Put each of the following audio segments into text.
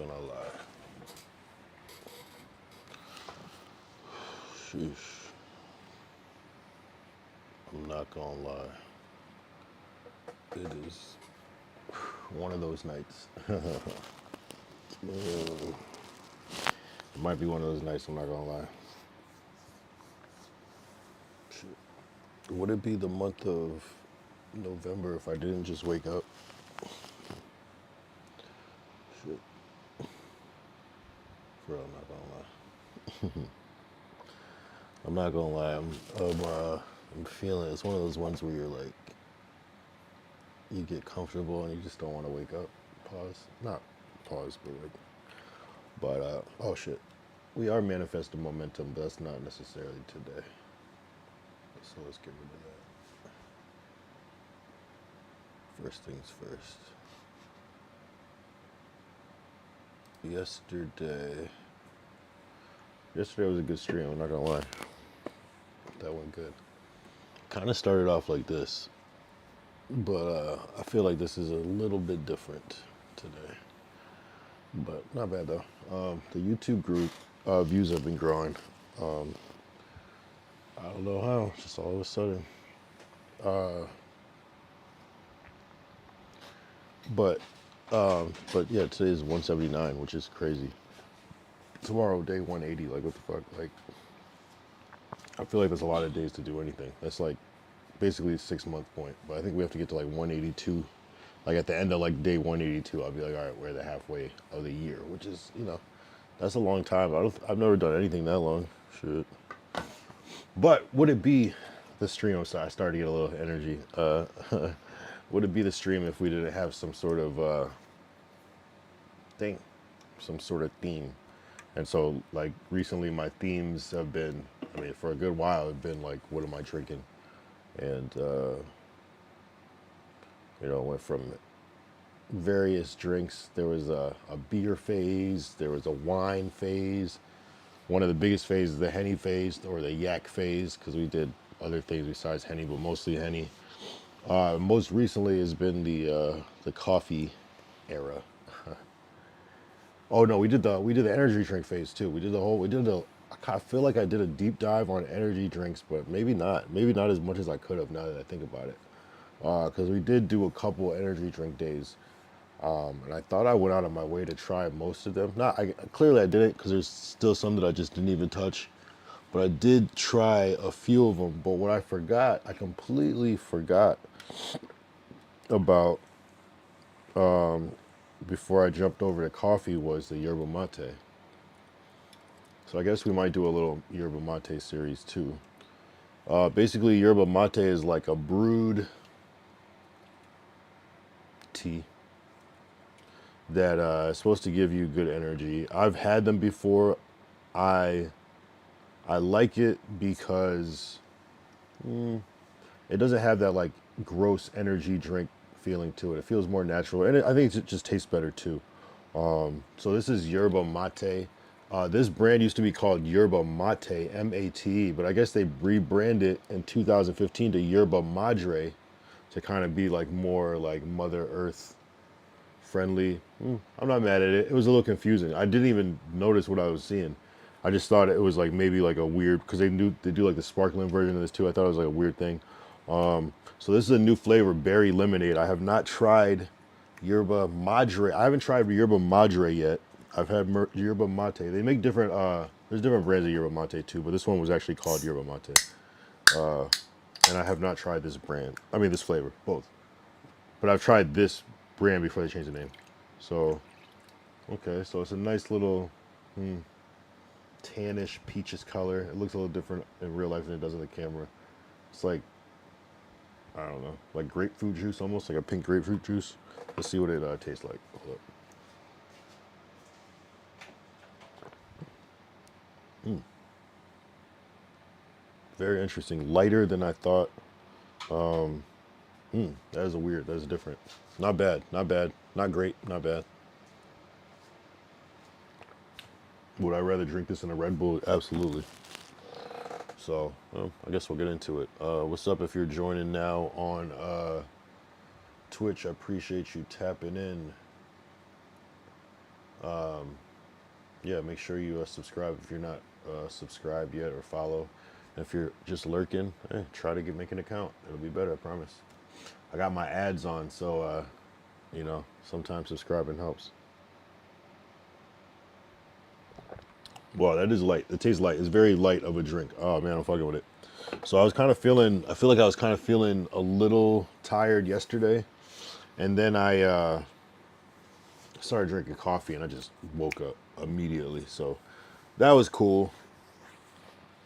gonna lie. Sheesh. I'm not gonna lie. It is one of those nights. It might be one of those nights, I'm not gonna lie. Shit. Would it be the month of November if I didn't just wake up? Shit. For real, I'm not gonna lie. I'm not gonna lie. I'm feeling it's one of those ones where you're like, you get comfortable and you just don't want to wake up. Pause. Not pause, but oh shit. We are manifesting momentum, but that's not necessarily today. So let's get rid of that. First things first. Yesterday was a good stream, I'm not gonna lie. That went good. Kind of started off like this, but I feel like this is a little bit different today. But not bad though. The YouTube group views have been growing. I don't know how, just all of a sudden. But yeah, today is 179, which is crazy. Tomorrow, day 180, like what the fuck? Like, I feel like there's a lot of days to do anything. That's like basically a 6-month point. But I think we have to get to like 182. Like at the end of like day 182, I'll be like, all right, we're at the halfway of the year, which is, you know, that's a long time. I've never done anything that long. Shit. But would it be the stream? I'm sorry, I started to get a little energy. Would it be the stream if we didn't have some sort of thing, some sort of theme? And so, like, recently my themes have been, I mean, for a good while, have been like, what am I drinking? And, you know, went from various drinks. There was a beer phase, there was a wine phase. One of the biggest phases, the Henny phase, or the yak phase, because we did other things besides Henny, but mostly Henny. Most recently has been the coffee era. Oh no, we did the energy drink phase too. I feel like I did a deep dive on energy drinks, but maybe not as much as I could have now that I think about it. Because we did do a couple energy drink days, and I thought I went out of my way to try most of them. Clearly I didn't, because there's still some that I just didn't even touch. But I did try a few of them. But what I completely forgot about before I jumped over to coffee was the Yerba Mate. So I guess we might do a little Yerba Mate series too. Basically, Yerba Mate is like a brewed tea that is supposed to give you good energy. I've had them before. I like it because it doesn't have that like gross energy drink feeling to it. It feels more natural, and I think it just tastes better too. So this is Yerba Mate. This brand used to be called Yerba Mate, M-A-T-E, but I guess they rebranded in 2015 to Yerba Madre to kind of be like more like Mother Earth friendly. I'm not mad at it. It was a little confusing. I didn't even notice what I was seeing. I just thought it was like maybe like a weird, because they do like the sparkling version of this too. I thought it was like a weird thing. So this is a new flavor, berry lemonade. I have not tried Yerba Madre. I haven't tried Yerba Madre yet. I've had Yerba Mate. They make different, there's different brands of Yerba Mate too, but this one was actually called Yerba Mate. And I have not tried this brand. I mean, this flavor, both. But I've tried this brand before they changed the name. So, okay, so it's a nice little tannish, peaches color. It looks a little different in real life than it does on the camera. It's like, I don't know, like grapefruit juice, almost like a pink grapefruit juice. Let's see what it tastes like. Hold up. Very interesting. Lighter than I thought. That is that is different. Not bad, not bad. Not great, not bad. Would I rather drink this in a Red Bull? Absolutely. So, well, I guess we'll get into it. What's up if you're joining now on Twitch? I appreciate you tapping in. Yeah, make sure you subscribe if you're not subscribed yet, or follow. And if you're just lurking, try to make an account. It'll be better, I promise. I got my ads on, so sometimes subscribing helps. Wow, that is light. It tastes light. It's very light of a drink. Oh man, I'm fucking with it. So I feel like I was kind of feeling a little tired yesterday. And then I started drinking coffee and I just woke up immediately. So that was cool.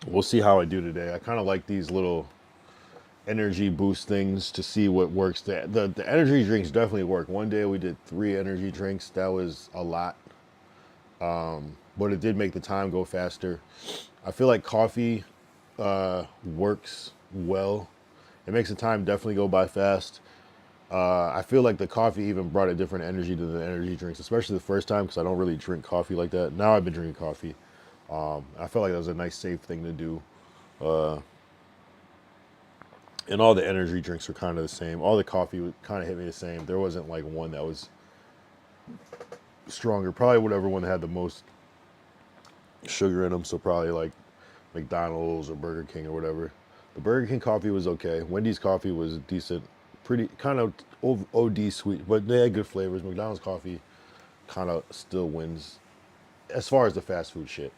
We'll see how I do today. I kind of like these little energy boost things to see what works. The energy drinks definitely work. One day we did 3 energy drinks. That was a lot. But it did make the time go faster. I feel like coffee works well. It makes the time definitely go by fast. I feel like the coffee even brought a different energy to the energy drinks, especially the first time because I don't really drink coffee like that. Now I've been drinking coffee. I felt like that was a nice, safe thing to do. And all the energy drinks were kind of the same. All the coffee would kind of hit me the same. There wasn't like one that was stronger. Probably whatever one that had the most sugar in them. So probably like McDonald's or Burger King or whatever. The Burger King coffee was okay. Wendy's coffee was decent. Pretty kind of OD sweet, but they had good flavors. McDonald's coffee kind of still wins as far as the fast food shit.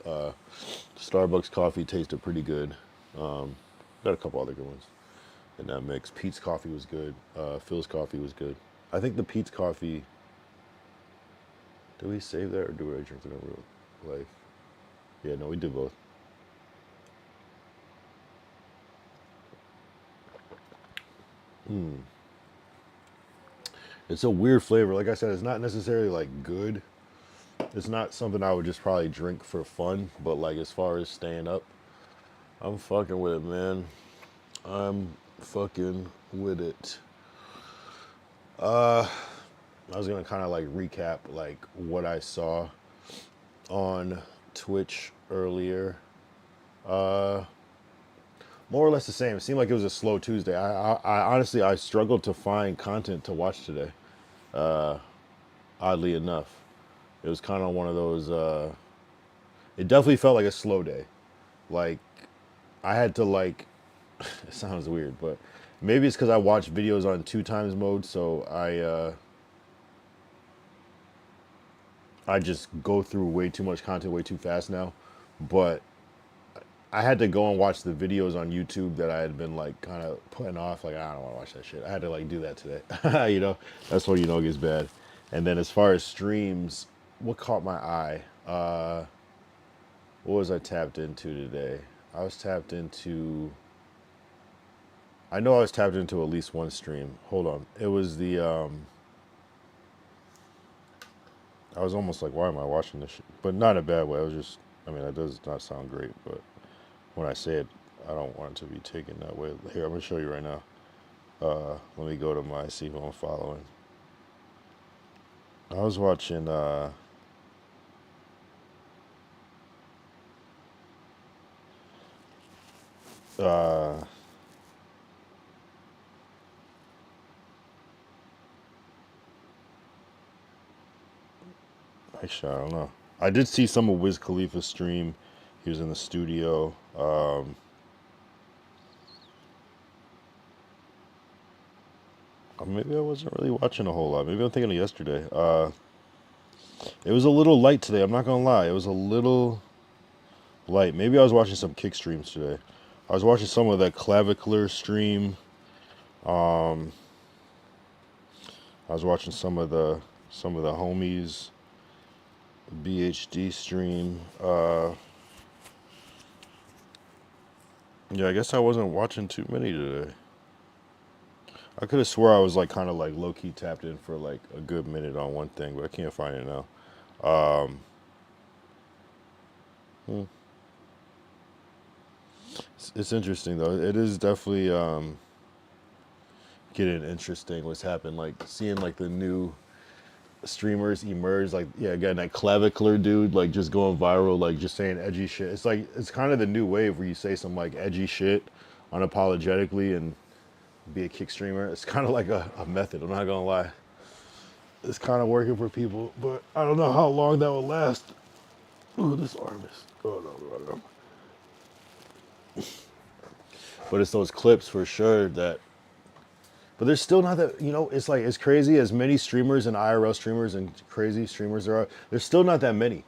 Starbucks coffee tasted pretty good. Got a couple other good ones in that mix. Pete's coffee was good. Phil's coffee was good. I think the Pete's coffee. Do we save that or do I drink it in real life? Yeah, no, we did both. It's a weird flavor. Like I said, it's not necessarily like good. It's not something I would just probably drink for fun. But like as far as staying up, I'm fucking with it, man. I'm fucking with it. I was gonna kind of like recap like what I saw on Twitch earlier. More or less the same. It seemed like it was a slow Tuesday. I honestly I struggled to find content to watch today. Oddly enough, it was kind of one of those. It definitely felt like a slow day. Like I had to like. It sounds weird, but maybe it's because I watch videos on 2x mode, so I just go through way too much content way too fast now. But I had to go and watch the videos on YouTube that I had been like kind of putting off. Like I don't want to watch that shit. I had to like do that today. That's when it gets bad. And then as far as streams, what caught my eye? What was I tapped into today? I was tapped into. I know I was tapped into at least one stream. Hold on. It was the. I was almost like, why am I watching this shit? But not in a bad way. I was just. I mean, that does not sound great, but when I say it, I don't want it to be taken that way. Here, I'm gonna show you right now. Let me go to see who I'm following. I was watching. Actually, I don't know. I did see some of Wiz Khalifa's stream. He was in the studio. Maybe I wasn't really watching a whole lot. Maybe I'm thinking of yesterday. It was a little light today. I'm not gonna lie. It was a little light. Maybe I was watching some kick streams today. I was watching some of that clavicular stream. I was watching some of the homies BHD stream. Yeah, I guess I wasn't watching too many today. I could have swore I was like kind of like low key tapped in for like a good minute on one thing, but I can't find it now. It's interesting though. It is definitely getting interesting what's happened. Like seeing like the new streamers emerge. Like yeah, again that clavicular dude like just going viral, like just saying edgy shit. It's like it's kind of the new wave where you say some like edgy shit unapologetically and be a kick streamer. It's kind of like a method. I'm not gonna lie. is kind of working for people, but I don't know how long that will last. Ooh, this arm is. Oh no. But it's those clips for sure that. But there's still not that, it's like, as crazy as many streamers and IRL streamers and crazy streamers there are, there's still not that many.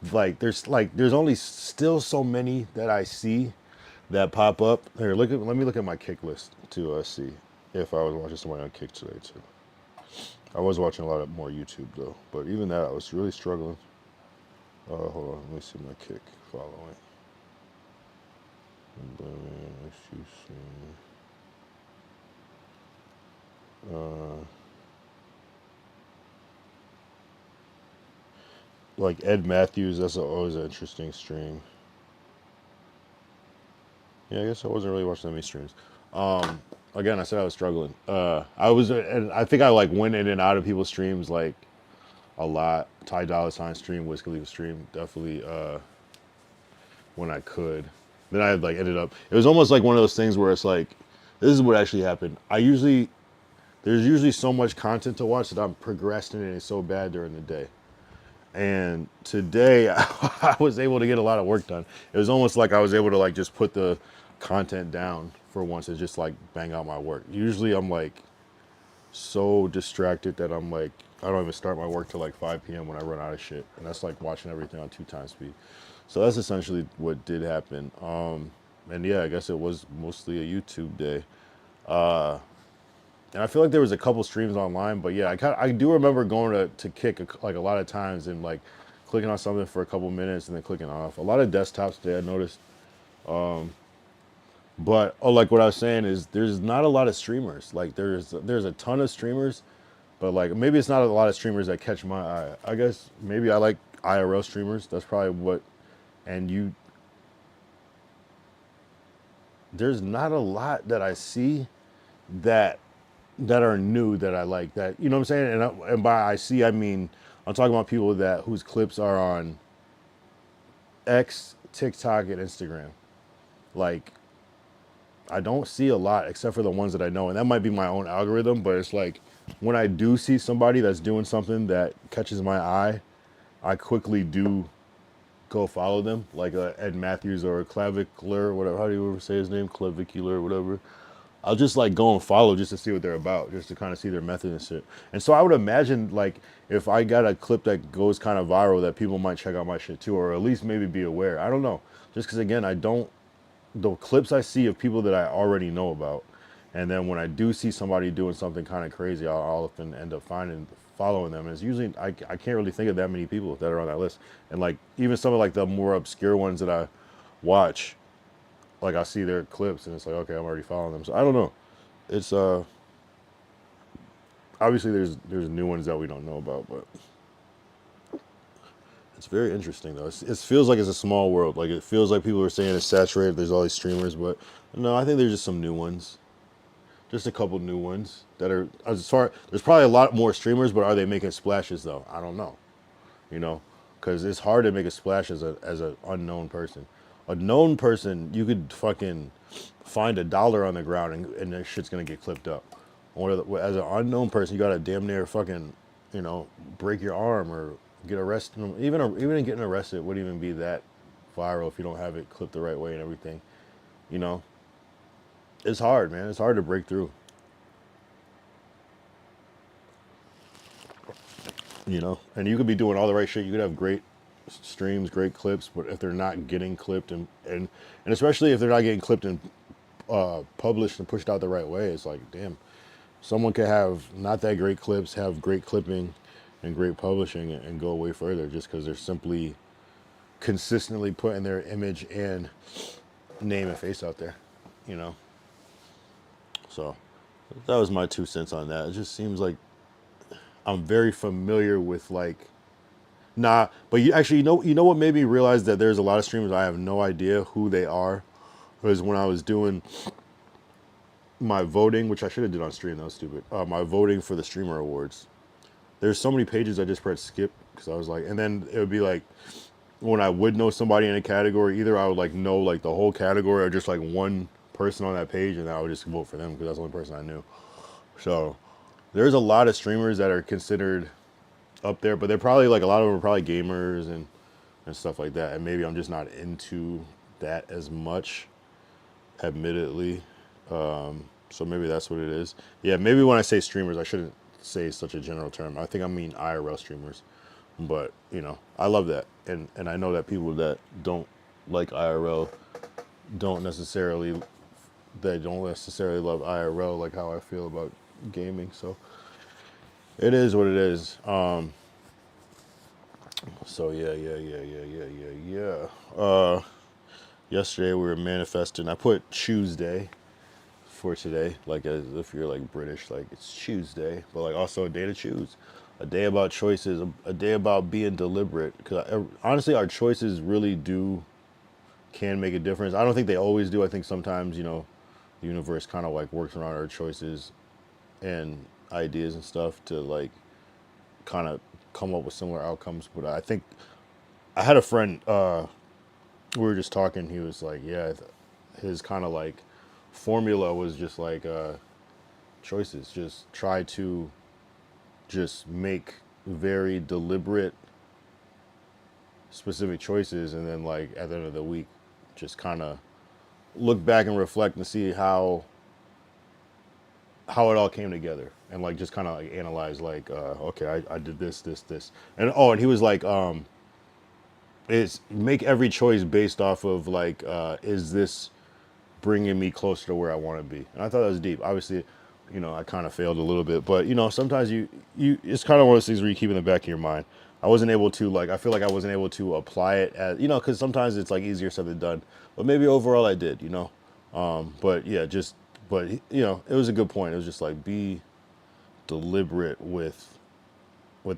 There's only still so many that I see that pop up. Here, let me look at my kick list to see if I was watching somebody on kick today too. I was watching a lot more YouTube though, but even that I was really struggling. Hold on, let me see my kick following. Like Ed Matthews, that's always an interesting stream. Yeah, I guess I wasn't really watching that many streams. Again, I said I was struggling. And I think I like went in and out of people's streams like a lot. Ty Dolla Sign stream, Wiz Khalifa stream, definitely when I could. Then I like ended up. It was almost like one of those things where it's like, this is what actually happened. There's usually so much content to watch that I'm procrastinating so bad during the day. And today I was able to get a lot of work done. It was almost like I was able to like just put the content down for once and just like bang out my work. Usually I'm like so distracted that I'm like, I don't even start my work till like 5 p.m. when I run out of shit. And that's like watching everything on 2x speed. So that's essentially what did happen. And yeah, I guess it was mostly a YouTube day. And I feel like there was a couple streams online, but yeah, I do remember going to kick like a lot of times and like clicking on something for a couple minutes and then clicking off. A lot of desktops today I noticed. But like what I was saying is there's not a lot of streamers. Like there's a ton of streamers, but like maybe it's not a lot of streamers that catch my eye. I guess maybe I like IRL streamers. That's probably what. And there's not a lot that I see that are new that I like, that, you know what I'm saying? And by I see, I mean, I'm talking about people whose clips are on X, TikTok, and Instagram. Like, I don't see a lot except for the ones that I know. And that might be my own algorithm, but it's like when I do see somebody that's doing something that catches my eye, I quickly do go follow them, like Ed Matthews or Clavicular, whatever, how do you ever say his name? Clavicular, whatever. I'll just like go and follow just to see what they're about, just to kind of see their method and shit. And so I would imagine like if I got a clip that goes kind of viral, that people might check out my shit too, or at least maybe be aware. I don't know. Just because again, the clips I see of people that I already know about, and then when I do see somebody doing something kind of crazy, I'll often end up following them. And it's usually, I can't really think of that many people that are on that list. And like even some of like the more obscure ones that I watch, like I see their clips and it's like, okay, I'm already following them. So I don't know. It's obviously there's new ones that we don't know about, but it's very interesting though. It feels like it's a small world. Like it feels like people are saying it's saturated. There's all these streamers, but no, I think there's just some new ones. Just a couple new ones that are there's probably a lot more streamers, but are they making splashes though? I don't know. You know, because it's hard to make a splash as an unknown person. A known person, you could fucking find $1 on the ground and that shit's gonna get clipped up. Or as an unknown person, you gotta damn near fucking, break your arm or get arrested. Even getting arrested wouldn't even be that viral if you don't have it clipped the right way and everything. You know, it's hard, man. It's hard to break through. And you could be doing all the right shit. You could have great streams, great clips, but if they're not getting clipped and especially if they're not getting clipped and published and pushed out the right way, it's like, damn, someone could have not that great clips, have great clipping and great publishing and go way further just because they're simply consistently putting their image and name and face out there, you know? So that was my 2 cents on that. It just seems like I'm very familiar with like, nah, but you know what made me realize that there's a lot of streamers I have no idea who they are, was when I was doing my voting, which I should have did on stream. That was stupid. My voting for the streamer awards. There's so many pages I just pressed skip because I was like, and then it would be like when I would know somebody in a category, either I would like know like the whole category or just like one person on that page, and I would just vote for them because that's the only person I knew. So there's a lot of streamers that are considered up there, but they're probably like a lot of them are probably gamers and stuff like that. And maybe I'm just not into that as much, admittedly. So maybe that's what it is. Yeah, maybe when I say streamers, I shouldn't say such a general term. I think I mean IRL streamers. But I love that, and I know that people that don't like IRL don't necessarily love IRL like how I feel about gaming. So it is what it is. So yeah. Yesterday we were manifesting. I put Tuesday for today, like as if you're like British, like it's Tuesday, but like also a day to choose, a day about choices, a day about being deliberate. Because honestly, our choices really can make a difference. I don't think they always do. I think sometimes the universe kind of like works around our choices and ideas and stuff to like kind of come up with similar outcomes. But I think I had a friend. We were just talking. He was like, yeah, his kind of like formula was just like choices. Just try to just make very deliberate, specific choices, and then like at the end of the week, just kind of look back and reflect and see how it all came together, and like just kind of like analyze like okay, I did this, and and he was like it's make every choice based off of like is this bringing me closer to where I want to be. And I thought that was deep. Obviously, I kind of failed a little bit, but sometimes you it's kind of one of those things where you keep in the back of your mind. I wasn't able to like I feel like I wasn't able to apply it as because sometimes it's like easier said than done. But maybe overall I did. But yeah, but it was a good point. It was just like be deliberate with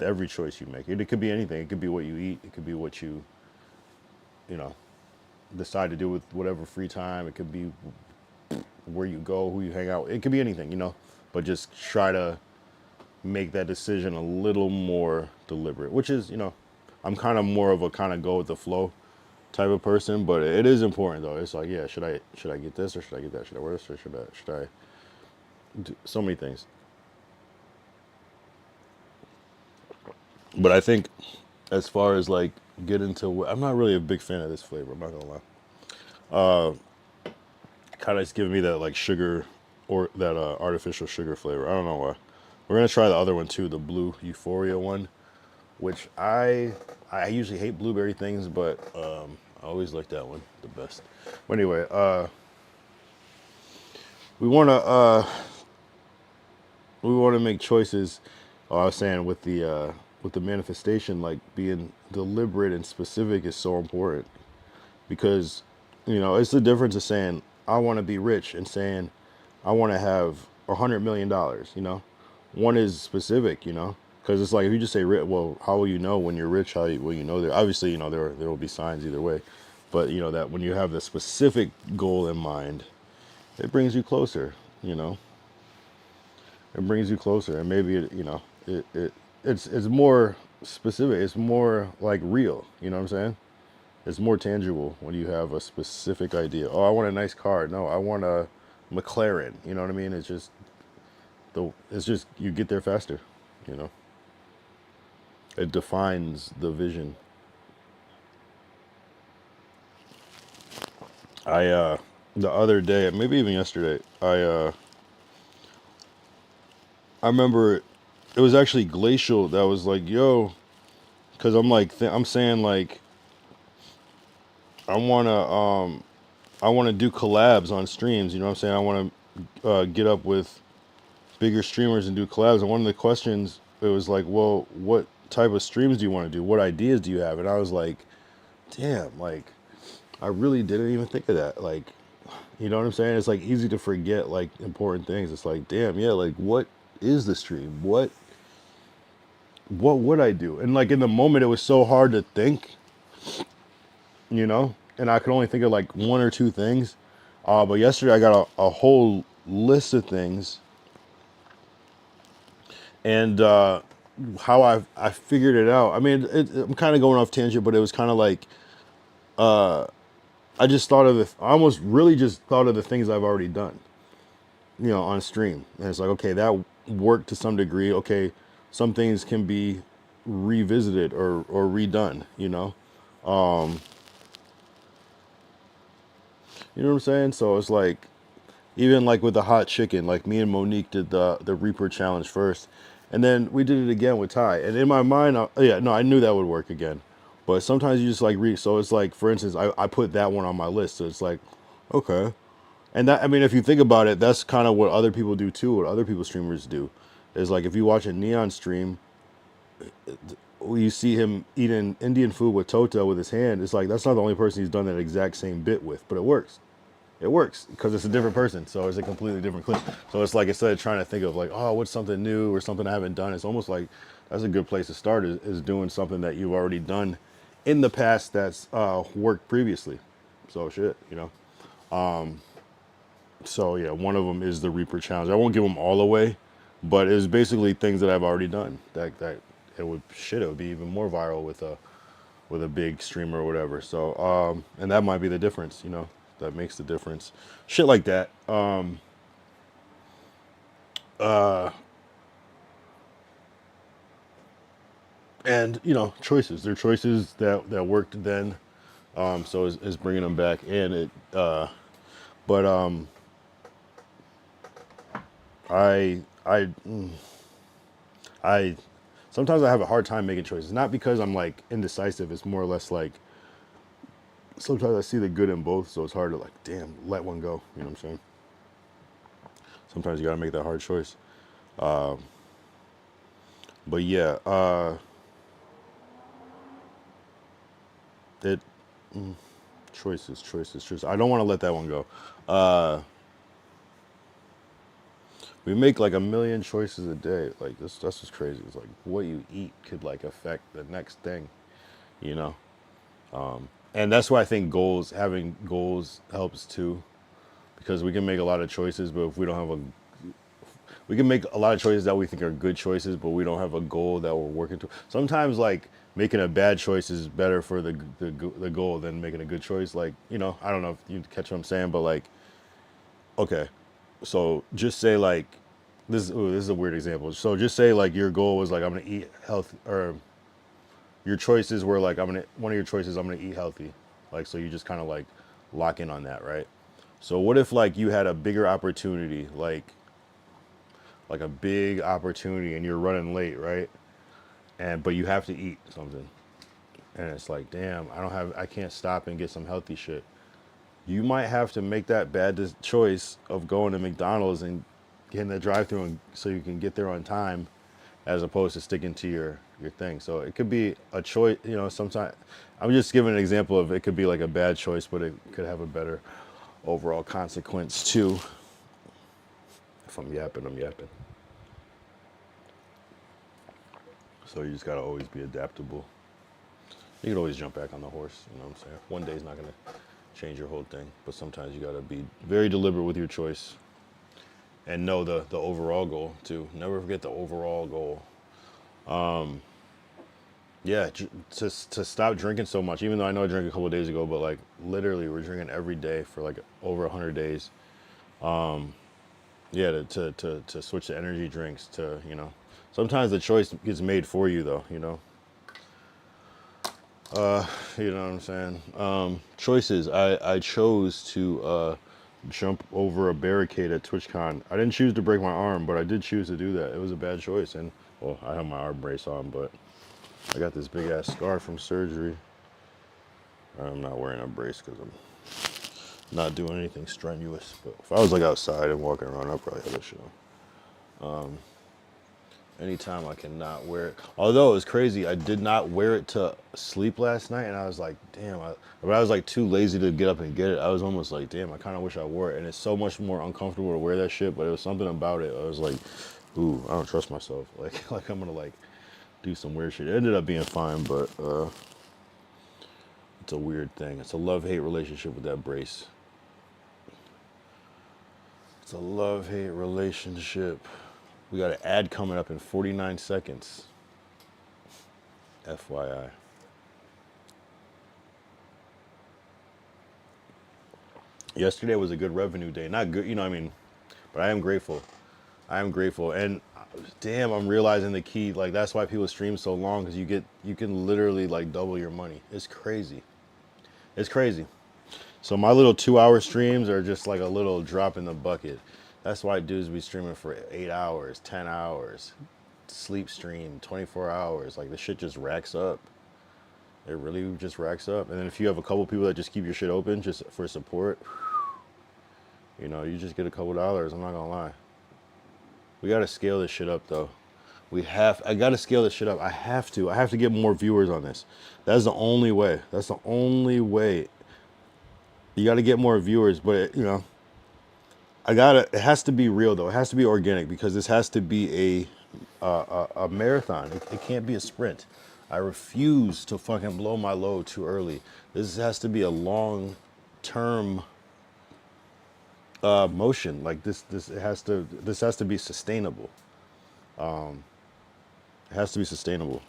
every choice you make. It could be anything. It could be what you eat. It could be what you know decide to do with whatever free time. It could be where you go, who you hang out with. It could be anything. But just try to make that decision a little more deliberate, which is, I'm kind of more of a kind of go with the flow type of person, but it is important though. It's like, yeah, should I get this or should I get that? Should I wear this or should I do so many things? But I think as far as like get into, I'm not really a big fan of this flavor. I'm not gonna lie. Kind of it's giving me that like sugar or that artificial sugar flavor. I don't know why. We're gonna try the other one too, the blue Euphoria one, which I usually hate blueberry things, but I always like that one the best. But anyway, we wanna make choices. I was saying with the manifestation, like being deliberate and specific is so important because it's the difference of saying I want to be rich and saying I want to have $100 million. One is specific, because it's like if you just say well, how will you know when you're rich? Will you know there? Obviously, there will be signs either way, but that when you have the specific goal in mind, it brings you closer. It brings you closer, and maybe it's more specific. It's more like real. You know what I'm saying? It's more tangible when you have a specific idea. Oh, I want a nice car. No, I want a McLaren. You know what I mean? It's just you get there faster. You know, it defines the vision. I the other day, maybe even yesterday, I remember it was actually Glacial that was like, "Yo," because I'm like I'm saying like I wanna I wanna do collabs on streams. You know what I'm saying? I wanna get up with bigger streamers and do collabs. And one of the questions it was like, well, what type of streams do you want to do? What ideas do you have? And I was like, damn, like I really didn't even think of that. Like, you know what I'm saying? It's like easy to forget like important things. It's like, damn, yeah, like what is the stream? What would I do? And like in the moment it was so hard to think, and I could only think of like one or two things. But yesterday I got a whole list of things, and how I figured it out. I mean, I'm kind of going off tangent, but it was kind of like I just thought of I almost really just thought of the things I've already done, on stream, and it's like, okay, work to some degree. Okay, some things can be revisited or redone, you know? You know what I'm saying? So it's like, even like with the hot chicken, like me and Monique did the Reaper challenge first, and then we did it again with Ty. And in my mind, yeah, no, I knew that would work again. But sometimes you just like so it's like, for instance, I put that one on my list. So it's like, okay. And that, I mean, if you think about it, that's kind of what other people do too, what other people streamers do. Is like, if you watch a Neon stream, you see him eating Indian food with Tota with his hand. It's like, that's not the only person he's done that exact same bit with, but it works. It works because it's a different person, so it's a completely different clip. So it's like, instead of trying to think of like, oh, what's something new or something I haven't done, it's almost like that's a good place to start, is doing something that you've already done in the past that's worked previously. So shit, you know. So yeah, one of them is the Reaper challenge. I won't give them all away, but it's basically things that I've already done. That it would it would be even more viral with a big streamer or whatever. So and that might be the difference, you know. That makes the difference. Shit like that. And you know, choices. They're choices that worked then. So is bringing them back, and it. But I I I sometimes I have a hard time making choices. Not because I'm like indecisive. It's more or less like, sometimes I see the good in both, so it's hard to like, damn, let one go. You know what I'm saying? Sometimes you gotta make that hard choice. But yeah, it choices. I don't want to let that one go. We make like a million choices a day. Like that's just crazy. It's like what you eat could like affect the next thing, you know. And that's why I think having goals helps too, because we can make a lot of choices, but if we don't have a we can make a lot of choices that we think are good choices, but we don't have a goal that we're working to. Sometimes like making a bad choice is better for the goal than making a good choice. Like, you know, I don't know if you catch what I'm saying, but like, okay, so just say like, this is a weird example. So just say like your goal was like, I'm gonna eat health, or your choices were like, one of your choices, I'm gonna eat healthy. Like, so you just kind of like lock in on that, right? So what if like you had a bigger opportunity, like a big opportunity, and you're running late, right? And but you have to eat something, and it's like, damn, I can't stop and get some healthy shit. You might have to make that bad choice of going to McDonald's and getting the drive-through, so you can get there on time, as opposed to sticking to your thing. So it could be a choice, you know. Sometimes I'm just giving an example of, it could be like a bad choice, but it could have a better overall consequence too. If I'm yapping, I'm yapping. So you just gotta always be adaptable. You can always jump back on the horse, you know what I'm saying? One day's not gonna change your whole thing, but sometimes you gotta be very deliberate with your choice and know the overall goal too. Never forget the overall goal. Yeah, to stop drinking so much. Even though I know I drank a couple of days ago, but like literally we're drinking every day for like over 100 days. Yeah, to switch to energy drinks, to, you know. Sometimes the choice gets made for you though, you know. You know what I'm saying? Choices. I chose to jump over a barricade at TwitchCon. I didn't choose to break my arm, but I did choose to do that. It was a bad choice, and well, I have my arm brace on, but I got this big ass scar from surgery. I'm not wearing a brace because I'm not doing anything strenuous. But if I was like outside and walking around, I'd probably have that shit on. Anytime I cannot wear it. Although it's crazy, I did not wear it to sleep last night, and I was like, damn. But I was like too lazy to get up and get it. I was almost like, damn, I kind of wish I wore it. And it's so much more uncomfortable to wear that shit. But it was something about it. I was like, ooh, I don't trust myself. Like I'm gonna like do some weird shit. It ended up being fine, but it's a weird thing. It's a love-hate relationship with that brace. It's a love-hate relationship. We got an ad coming up in 49 seconds. FYI. Yesterday was a good revenue day. Not good, you know what I mean? But I am grateful. I am grateful, and damn, I'm realizing the key. Like that's why people stream so long because you can literally like double your money. It's crazy. It's crazy. So my little 2 hour streams are just like a little drop in the bucket. That's why dudes be streaming for 8 hours, 10 hours, sleep stream 24 hours. Like the shit just racks up. It really just racks up. And then if you have a couple people that just keep your shit open just for support, you know, you just get a couple dollars. I'm not gonna lie. We gotta scale this shit up though. I gotta scale this shit up. I have to. I have to get more viewers on this. That's the only way. That's the only way. You gotta get more viewers, but you know, it has to be real though. It has to be organic because this has to be a marathon. It can't be a sprint. I refuse to fucking blow my load too early. This has to be a long term motion. Like this has to be sustainable. It has to be sustainable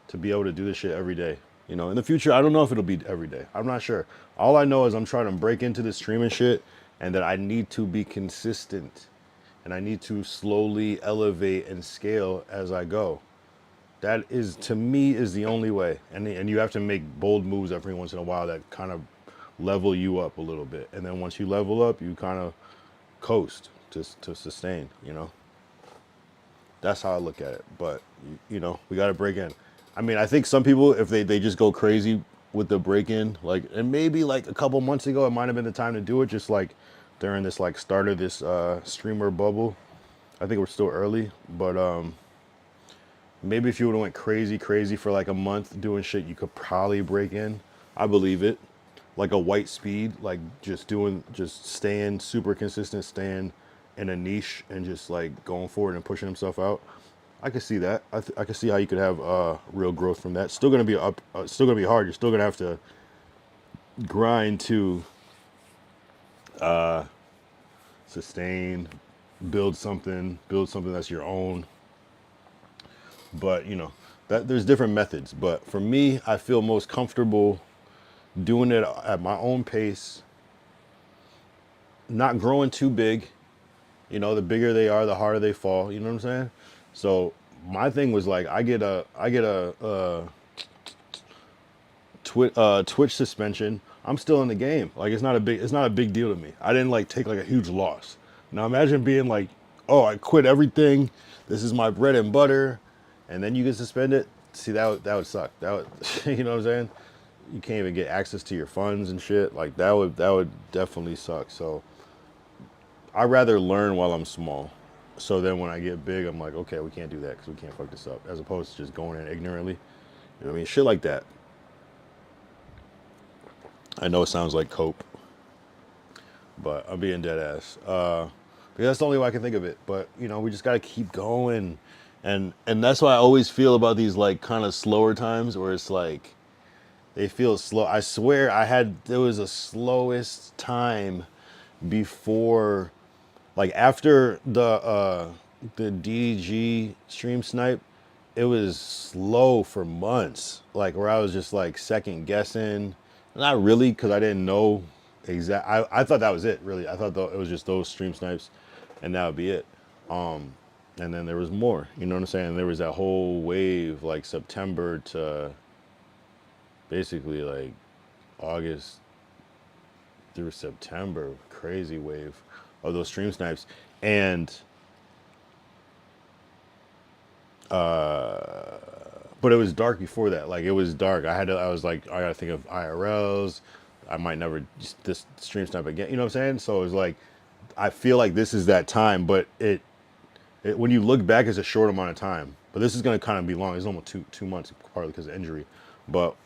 to be able to do this shit every day. You know, in the future, I don't know if it'll be every day. I'm not sure. All I know is I'm trying to break into this streaming shit and that I need to be consistent and I need to slowly elevate and scale as I go. That is, to me, is the only way. And you have to make bold moves every once in a while that kind of level you up a little bit. And then once you level up, you kind of coast to sustain, you know? That's how I look at it. But, you know, we got to break in. I mean, I think some people, if they just go crazy with the break in, like, and maybe like a couple months ago, it might have been the time to do it, just like during this like start of this streamer bubble. I think we're still early, but maybe if you would have went crazy for like a month doing shit, you could probably break in. I believe it. Like a white speed, like just staying super consistent, staying in a niche and just like going forward and pushing himself out. I could see that. I could see how you could have real growth from that. Still gonna be still gonna be hard. You're still gonna have to grind to sustain, build something that's your own. But you know, that there's different methods. But for me, I feel most comfortable doing it at my own pace, not growing too big. You know, the bigger they are, the harder they fall. You know what I'm saying? So my thing was like, I get a Twitch suspension. I'm still in the game. Like it's not a big deal to me. I didn't like take like a huge loss. Now imagine being like, oh, I quit everything. This is my bread and butter, and then you get suspended. See, that would suck. That would, you know what I'm saying? You can't even get access to your funds and shit. Like that would definitely suck. So I'd rather learn while I'm small. So then when I get big, I'm like, okay, we can't do that because we can't fuck this up. As opposed to just going in ignorantly. You know what I mean? Shit like that. I know it sounds like cope, but I'm being dead ass. Because that's the only way I can think of it. But you know, we just gotta keep going, and that's why I always feel about these like kind of slower times where it's like they feel slow. I swear, there was a slowest time before, like after the DDG stream snipe, it was slow for months. Like where I was just like second guessing. Not really, because I didn't know exact. I thought that was it. Really, I thought it was just those stream snipes, and that would be it. And then there was more. You know what I'm saying? There was that whole wave, like September to basically like August through September, crazy wave of those stream snipes, and but it was dark before that. Like it was dark. I was like, I gotta think of IRLs. I might never this stream snipe again. You know what I'm saying? So it was like, I feel like this is that time, but when you look back, it's a short amount of time. But this is gonna kind of be long. It's almost 2 months, partly because of injury. But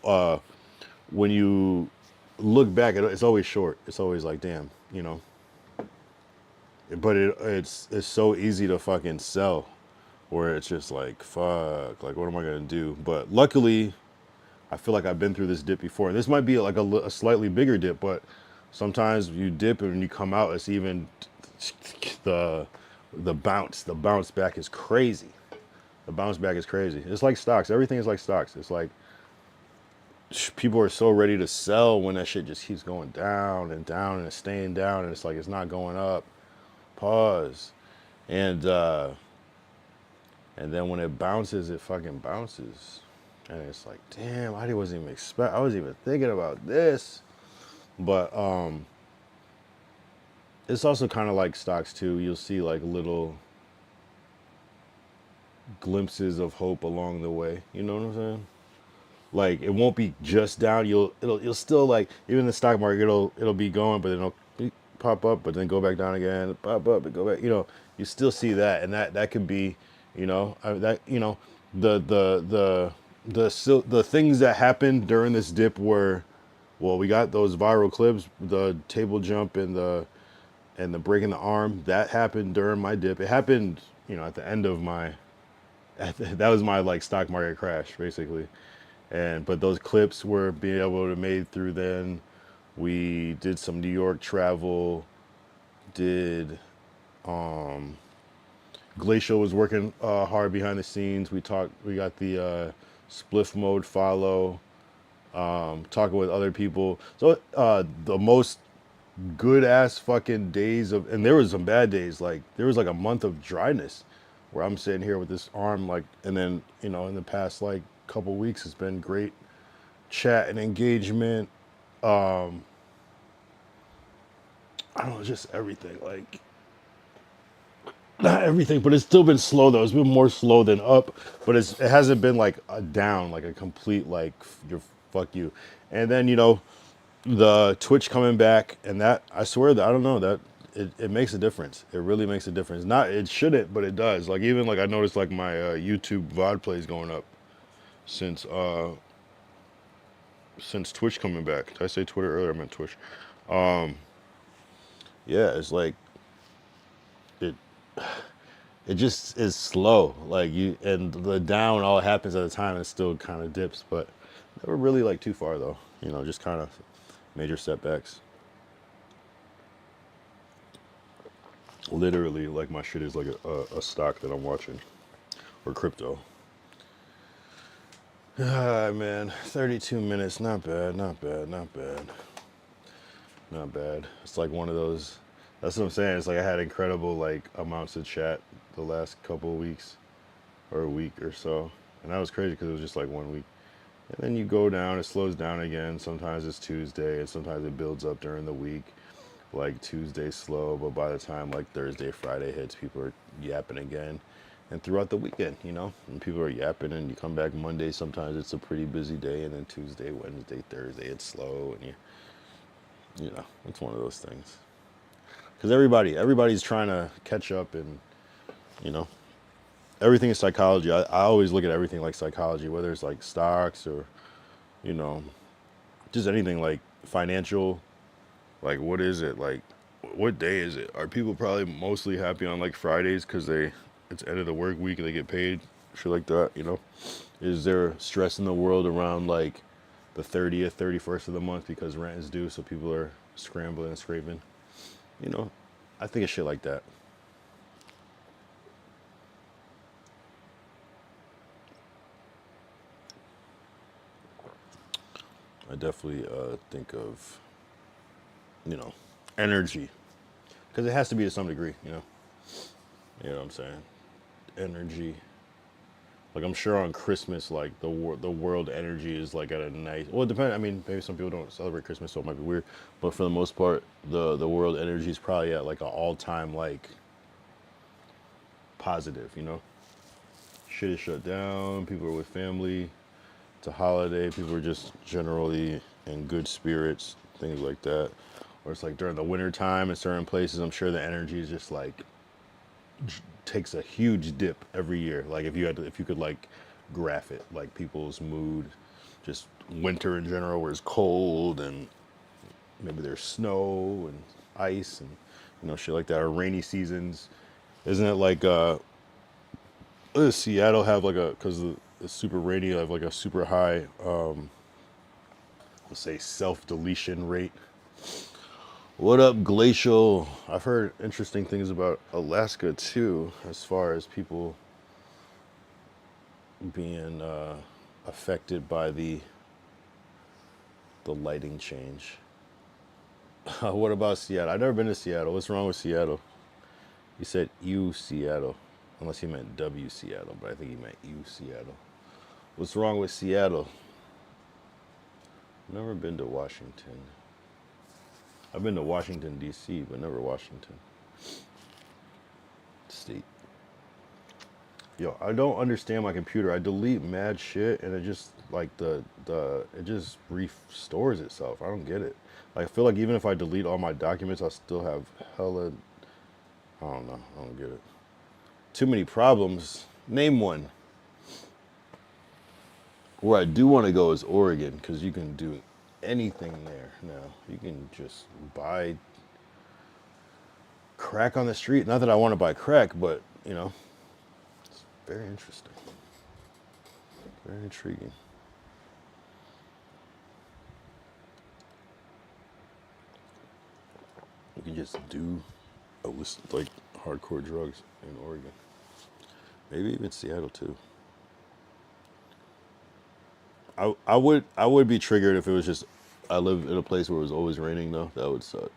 when you look back, it's always short. It's always like, damn, you know. But it's so easy to fucking sell, where it's just like, fuck, like what am I gonna do? But luckily, I feel like I've been through this dip before. This might be like a slightly bigger dip, but sometimes you dip and when you come out, it's even the the bounce back is crazy. The bounce back is crazy. It's like stocks. Everything is like stocks. It's like people are so ready to sell when that shit just keeps going down and down and it's staying down and it's like it's not going up. Pause. And and then when it bounces, it fucking bounces. And it's like, damn, I wasn't even I wasn't even thinking about this. But it's also kind of like stocks too. You'll see like little glimpses of hope along the way. You know what I'm saying? Like it won't be just down. You'll still like even the stock market. It'll be going, but then it'll pop up, but then go back down again. Pop up and go back. You know, you still see that, and that could be, you know, that you know, the things that happened during this dip were, well, we got those viral clips, the table jump and the breaking the arm. That happened during my dip. It happened, you know, at the end of my that was my like stock market crash basically. And but those clips were being able to made through then. We did some New York travel, did Glacial was working hard behind the scenes. We got the spliff mode follow, talking with other people. So the most good ass fucking days of, and there was some bad days. Like there was like a month of dryness where I'm sitting here with this arm, like, and then you know in the past like couple weeks it's been great chat and engagement. I don't know, just everything. Like not everything, but it's still been slow though. It's been more slow than up, but it hasn't been like a down, like a complete like your fuck you. And then you know the Twitch coming back, and that I swear that I don't know that it makes a difference. It really makes a difference. Not it shouldn't, but it does. Like even like I noticed like my YouTube VOD plays going up since since Twitch coming back. Did I say Twitter earlier? I meant Twitch. Yeah, it's like it it just is slow. Like you and the down all happens at a time and it still kind of dips, but never really like too far though. You know, just kind of major setbacks. Literally, like my shit is like a stock that I'm watching or crypto. Ah man, 32 minutes, not bad, not bad, not bad, not bad. It's like one of those. That's what I'm saying. It's like I had incredible like amounts of chat the last couple of weeks or a week or so, and that was crazy because it was just like 1 week. And then you go down, it slows down again. Sometimes it's Tuesday, and sometimes it builds up during the week. Like Tuesday slow, but by the time like Thursday, Friday hits, people are yapping again. And throughout the weekend, you know, and people are yapping, and you come back Monday. Sometimes it's a pretty busy day, and then Tuesday, Wednesday, Thursday, it's slow, and you know, it's one of those things. Because everybody's trying to catch up, and you know, everything is psychology. I always look at everything like psychology, whether it's like stocks or you know, just anything like financial. Like, what is it? Like, what day is it? Are people probably mostly happy on like Fridays because it's end of the work week and they get paid, shit like that? You know, is there stress in the world around like the 30th, 31st of the month because rent is due, so people are scrambling and scraping? You know, I think it's shit like that. I definitely think of you know energy because it has to be to some degree. You know what I'm saying? Energy. Like I'm sure on Christmas, like the world energy is like at a nice. Well, it depends. I mean, maybe some people don't celebrate Christmas, so it might be weird. But for the most part, the world energy is probably at like an all time like positive. You know, shit is shut down. People are with family. It's a holiday. People are just generally in good spirits. Things like that. Or it's like during the winter time in certain places. I'm sure the energy is just like takes a huge dip every year. Like if you could like graph it, like people's mood, just winter in general, where it's cold and maybe there's snow and ice and you know shit like that. Or rainy seasons, isn't it like does Seattle have like a because it's super rainy, have like a super high let's say self deletion rate. What up, Glacial? I've heard interesting things about Alaska too, as far as people being affected by the lighting change. What about Seattle? I've never been to Seattle. What's wrong with Seattle? He said U Seattle, unless he meant W Seattle, but I think he meant U Seattle. What's wrong with Seattle? Never been to Washington. I've been to Washington, D.C., but never Washington State. Yo, I don't understand my computer. I delete mad shit, and it just, like, it just restores itself. I don't get it. Like, I feel like even if I delete all my documents, I'll still have hella, I don't know. I don't get it. Too many problems. Name one. Where I do want to go is Oregon, because you can do anything there now. You can just buy crack on the street. Not that I want to buy crack, but, you know, it's very interesting. Very intriguing. You can just do like hardcore drugs in Oregon. Maybe even Seattle too. I would be triggered if it was just I live in a place where it was always raining though. That would suck.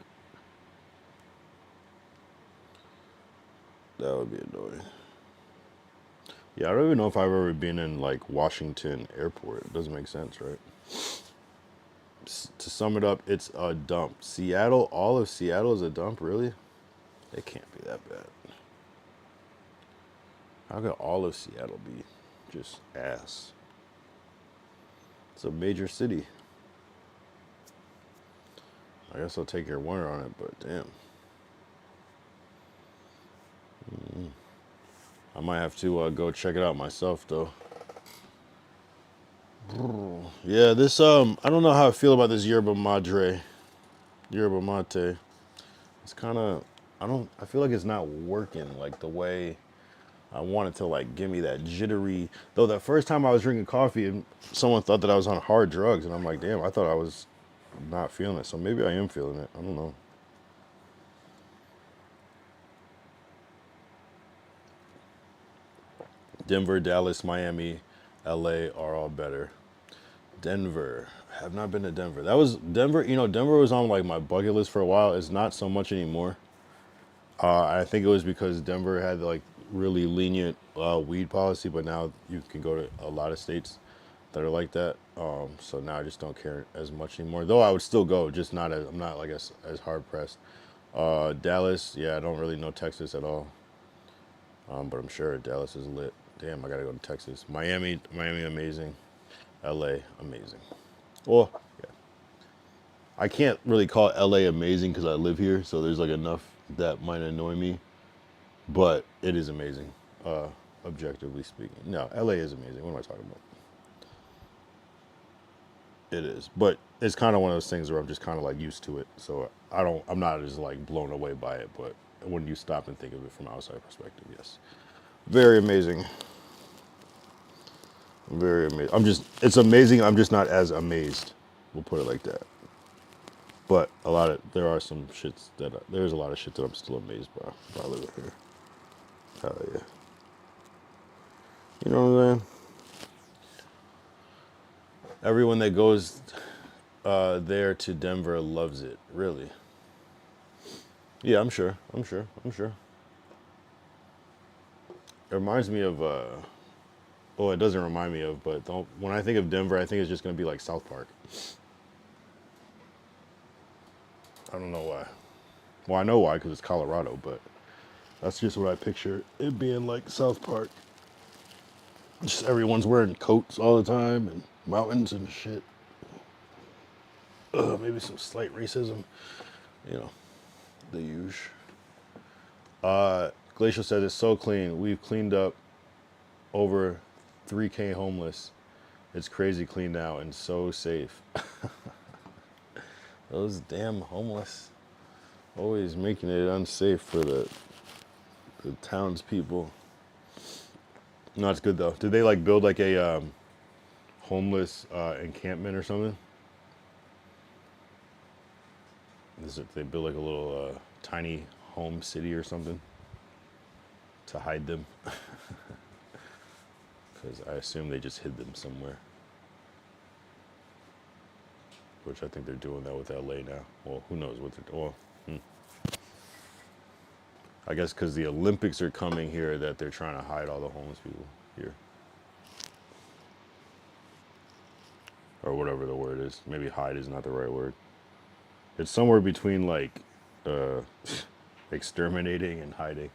That would be annoying. Yeah, I don't even know if I've ever been in like Washington Airport. It doesn't make sense, right? To sum it up, it's a dump. Seattle, all of Seattle is a dump, really? It can't be that bad. How could all of Seattle be just ass? It's a major city. I guess I'll take your word on it, but damn. I might have to go check it out myself, though. Yeah, this, I don't know how I feel about this Yerba Madre. Yerba Mate. It's kind of, I feel like it's not working like the way I wanted to, like, give me that jittery. Though the first time I was drinking coffee and someone thought that I was on hard drugs, and I'm like, damn, I thought I was not feeling it. So maybe I am feeling it. I don't know. Denver, Dallas, Miami, LA are all better. Denver. Have not been to Denver. That was Denver, Denver was on like my bucket list for a while. It's not so much anymore. I think it was because Denver had like really lenient weed policy, but now you can go to a lot of states that are like that. So now I just don't care as much anymore. Though I would still go, just not as I'm not like as hard pressed. Dallas, yeah, I don't really know Texas at all. But I'm sure Dallas is lit. Damn, I gotta go to Texas. Miami, amazing. LA, amazing. Well, yeah. I can't really call LA amazing because I live here, so there's like enough that might annoy me. But it is amazing, objectively speaking. No, LA is amazing. What am I talking about? It is, but it's kind of one of those things where I'm just kind of like used to it, so I'm not as like blown away by it. But when you stop and think of it from outside perspective, yes, very amazing, very amazing. It's amazing. I'm just not as amazed. We'll put it like that. But there are some shits there's a lot of shit that I'm still amazed by living here. Hell yeah. You know what I'm saying? Everyone that goes there to Denver loves it. Really? Yeah, I'm sure. It reminds me of. Oh, it doesn't remind me of, but when I think of Denver, I think it's just gonna be like South Park. I don't know why. Well, I know why, because it's Colorado, but that's just what I picture it being like South Park. Just everyone's wearing coats all the time and mountains and shit. Maybe some slight racism, you know, the usual. Glacial says it's so clean. We've cleaned up over 3K homeless. It's crazy clean now and so safe. Those damn homeless always making it unsafe for the townspeople. No, it's good though. Did they like build like a homeless encampment or something? They build like a little tiny home city or something to hide them? Because I assume they just hid them somewhere. Which I think they're doing that with LA now. Well, who knows what they're doing. Well, I guess because the Olympics are coming here that they're trying to hide all the homeless people here. Or whatever the word is. Maybe hide is not the right word. It's somewhere between like uh, exterminating and hiding.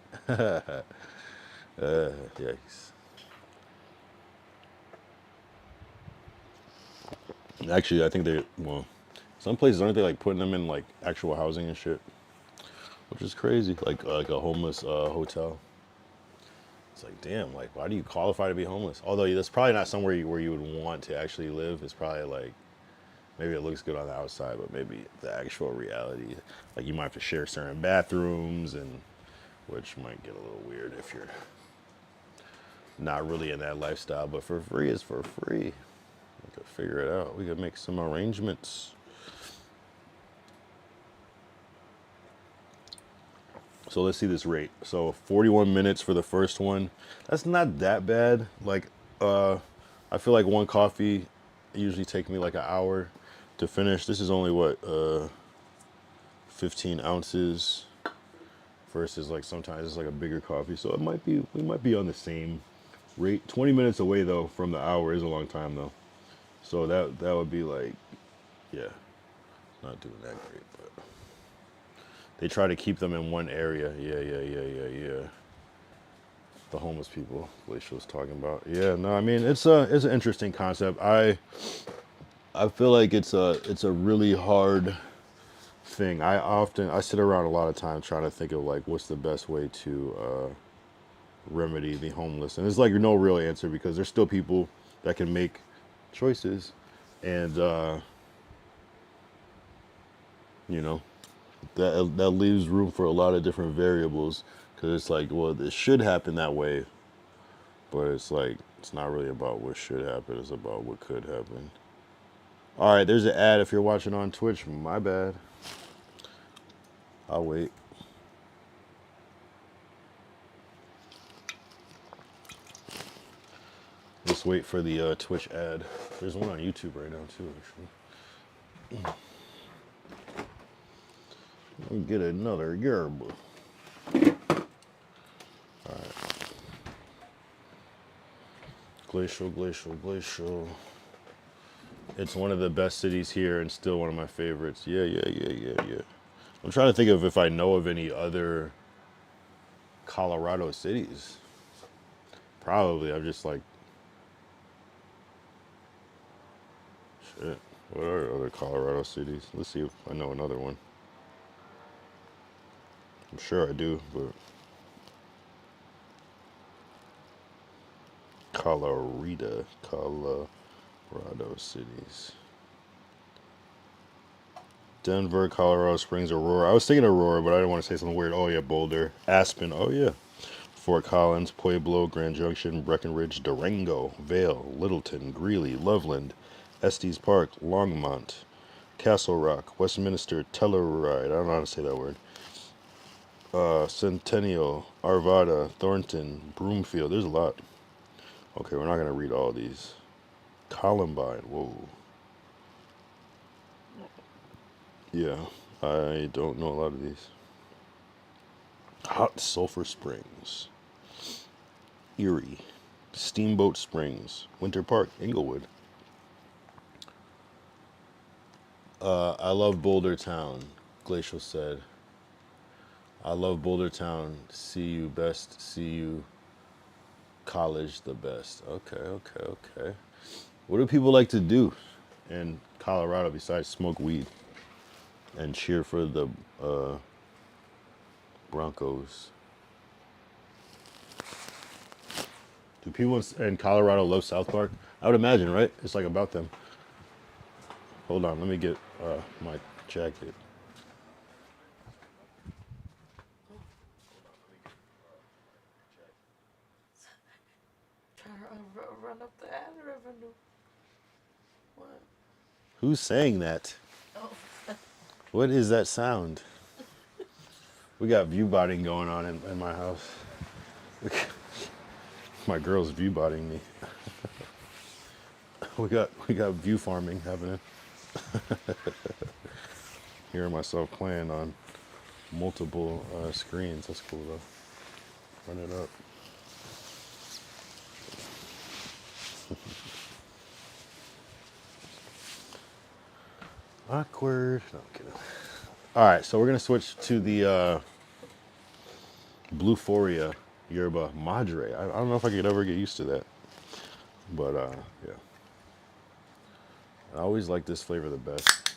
Yikes. Actually, I think well, some places aren't they like putting them in like actual housing and shit, which is crazy. Like a homeless hotel. It's like, damn, like why do you qualify to be homeless? Although that's probably not somewhere where you would want to actually live. It's probably like maybe it looks good on the outside, but maybe the actual reality, like you might have to share certain bathrooms, and which might get a little weird if you're not really in that lifestyle. But for free is for free. We could figure it out. We could make some arrangements. So let's see this rate. So 41 minutes for the first one. That's not that bad. Like, I feel like one coffee usually take me like an hour to finish. This is only what, 15 ounces versus like sometimes it's like a bigger coffee. So we might be on the same rate. 20 minutes away though from the hour is a long time though. So that would be like, yeah, not doing that great, but they try to keep them in one area. Yeah. The homeless people Glacier was talking about. Yeah, no, I mean it's an interesting concept. I feel like it's a really hard thing. I sit around a lot of time trying to think of like what's the best way to remedy the homeless, and it's like no real answer because there's still people that can make choices, and you know that leaves room for a lot of different variables because it's like, well, it should happen that way, but it's like it's not really about what should happen, it's about what could happen. All right, there's an ad if you're watching on Twitch. My bad. I'll wait. Just wait for the Twitch ad. There's one on YouTube right now too, actually. Let me get another yerba. Alright. Glacial. It's one of the best cities here and still one of my favorites. Yeah. I'm trying to think of if I know of any other Colorado cities. Probably. I'm just like, shit. What are other Colorado cities? Let's see if I know another one. I'm sure I do, but Colorado cities. Denver, Colorado Springs, Aurora. I was thinking Aurora, but I didn't want to say something weird. Oh yeah, Boulder, Aspen. Oh yeah, Fort Collins, Pueblo, Grand Junction, Breckenridge, Durango, Vail, Littleton, Greeley, Loveland, Estes Park, Longmont, Castle Rock, Westminster, Telluride. I don't know how to say that word. Centennial, Arvada, Thornton, Broomfield. There's a lot. Okay, we're not gonna read all these. Columbine. Whoa. Yeah, I don't know a lot of these. Hot Sulphur Springs, Erie, Steamboat Springs, Winter Park, Inglewood. I love Boulder Town, Glacial said. I love Boulder Town. See you best. See you college the best. Okay. What do people like to do in Colorado besides smoke weed and cheer for the Broncos? Do people in Colorado love South Park? I would imagine, right? It's like about them. Hold on, let me get my jacket. Trying to run up the ad revenue. What? Who's saying that? Oh. What is that sound? We got view botting going on in my house. My girl's view botting me. we got view farming happening. Hearing myself playing on multiple screens. That's cool though. Run it up. Awkward. No, I'm kidding. All right, so we're gonna switch to the Blue Yerba Madre. I don't know if I could ever get used to that, but yeah. I always like this flavor the best.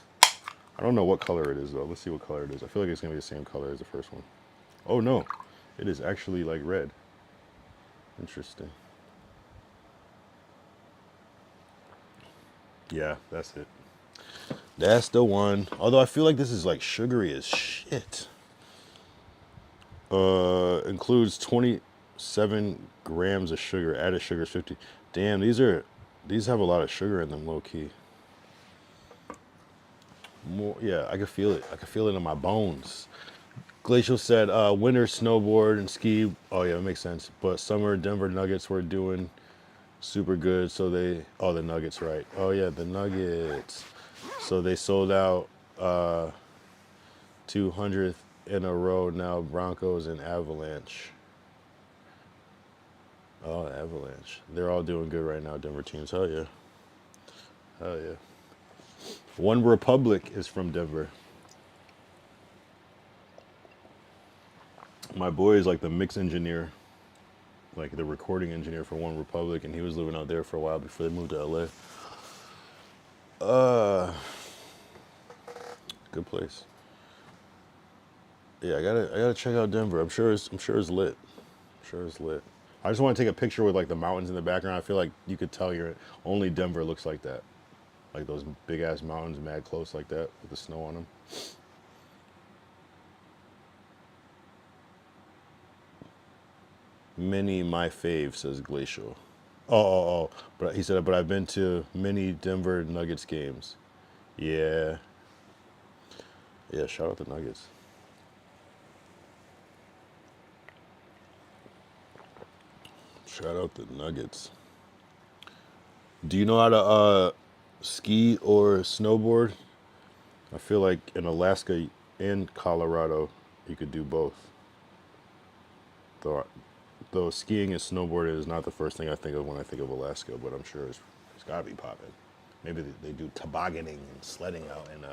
I don't know what color it is though. Let's see what color it is. I feel like it's gonna be the same color as the first one. Oh no, it is actually like red. Interesting. Yeah, that's it. That's the one. Although I feel like this is like sugary as shit. Includes 27 grams of sugar. Added sugar is 50. Damn, these have a lot of sugar in them, low key. More, yeah, I can feel it. I can feel it in my bones. Glacial said, winter snowboard and ski. Oh yeah, it makes sense. But summer Denver Nuggets were doing super good, so the Nuggets, right? Oh yeah, the Nuggets. So they sold out 200th in a row now. Broncos and Avalanche. Oh, Avalanche. They're all doing good right now. Denver teams. Hell yeah. Hell yeah. One Republic is from Denver. My boy is like the mix engineer, like the recording engineer for One Republic, and he was living out there for a while before they moved to LA. Good place. Yeah, I gotta check out Denver. I'm sure it's lit. I'm sure it's lit. I just want to take a picture with like the mountains in the background. I feel like you could tell only Denver looks like that, like those big ass mountains, mad close like that with the snow on them. Many my fave, says Glacial. Oh. But he said, but I've been to many Denver Nuggets games. Yeah. Yeah, shout out the Nuggets. Shout out the Nuggets. Do you know how to ski or snowboard? I feel like in Alaska and Colorado, you could do both. Though skiing and snowboarding is not the first thing I think of when I think of Alaska, but I'm sure it's got to be popping. Maybe they do tobogganing and sledding out and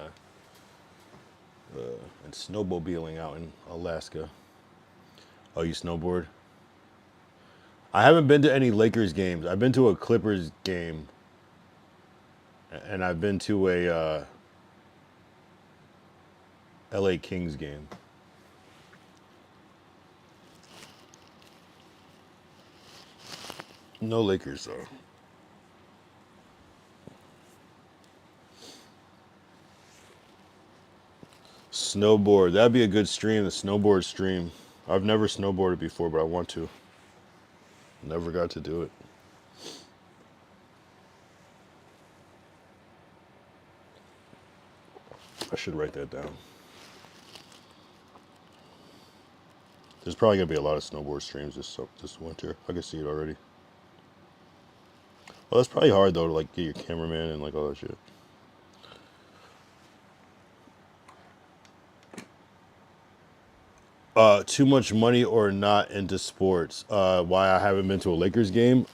snowmobiling out in Alaska. Oh, you snowboard? I haven't been to any Lakers games. I've been to a Clippers game, and I've been to a LA Kings game. No Lakers though. Snowboard. That'd be a good stream, the snowboard stream. I've never snowboarded before, but I want to. Never got to do it. I should write that down. There's probably gonna be a lot of snowboard streams this winter. I can see it already. Well, that's probably hard though to like get your cameraman and like all that shit. Too much money or not into sports? Why I haven't been to a Lakers game?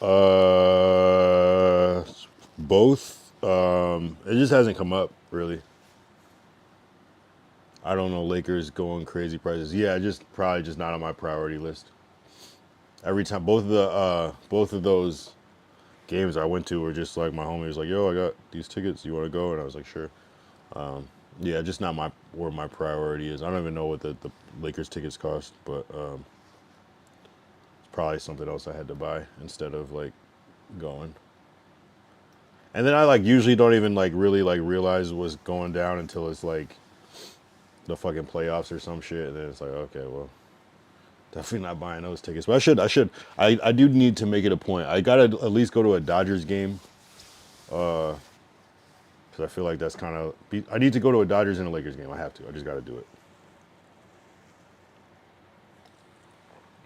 Both. It just hasn't come up really. I don't know. Lakers going crazy prices. Yeah, probably just not on my priority list. Every time, both of those games I went to were just like my homie was like, "Yo, I got these tickets. You want to go?" And I was like, "Sure." Yeah, just not where my priority is. I don't even know what the Lakers tickets cost, but it's probably something else I had to buy instead of like going. And then I like usually don't even like really like realize what's going down until it's like the fucking playoffs or some shit, and then it's like, okay, well, definitely not buying those tickets. But I do need to make it a point. I gotta at least go to a Dodgers game. Because I feel like that's kind of. I need to go to a Dodgers and a Lakers game. I have to. I just got to do it.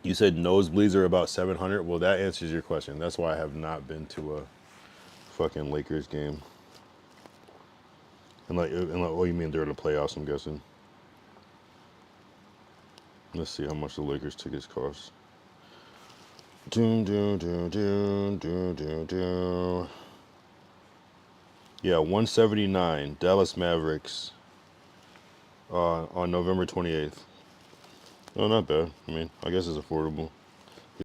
You said nosebleeds are about 700. Well, that answers your question. That's why I have not been to a fucking Lakers game. And like, what you mean during the playoffs? I'm guessing. Let's see how much the Lakers tickets cost. Doom, doom, doom, doom, doom, doom, doom. Yeah, 179. Dallas Mavericks on November 28th. Oh, not bad. I mean, I guess it's affordable.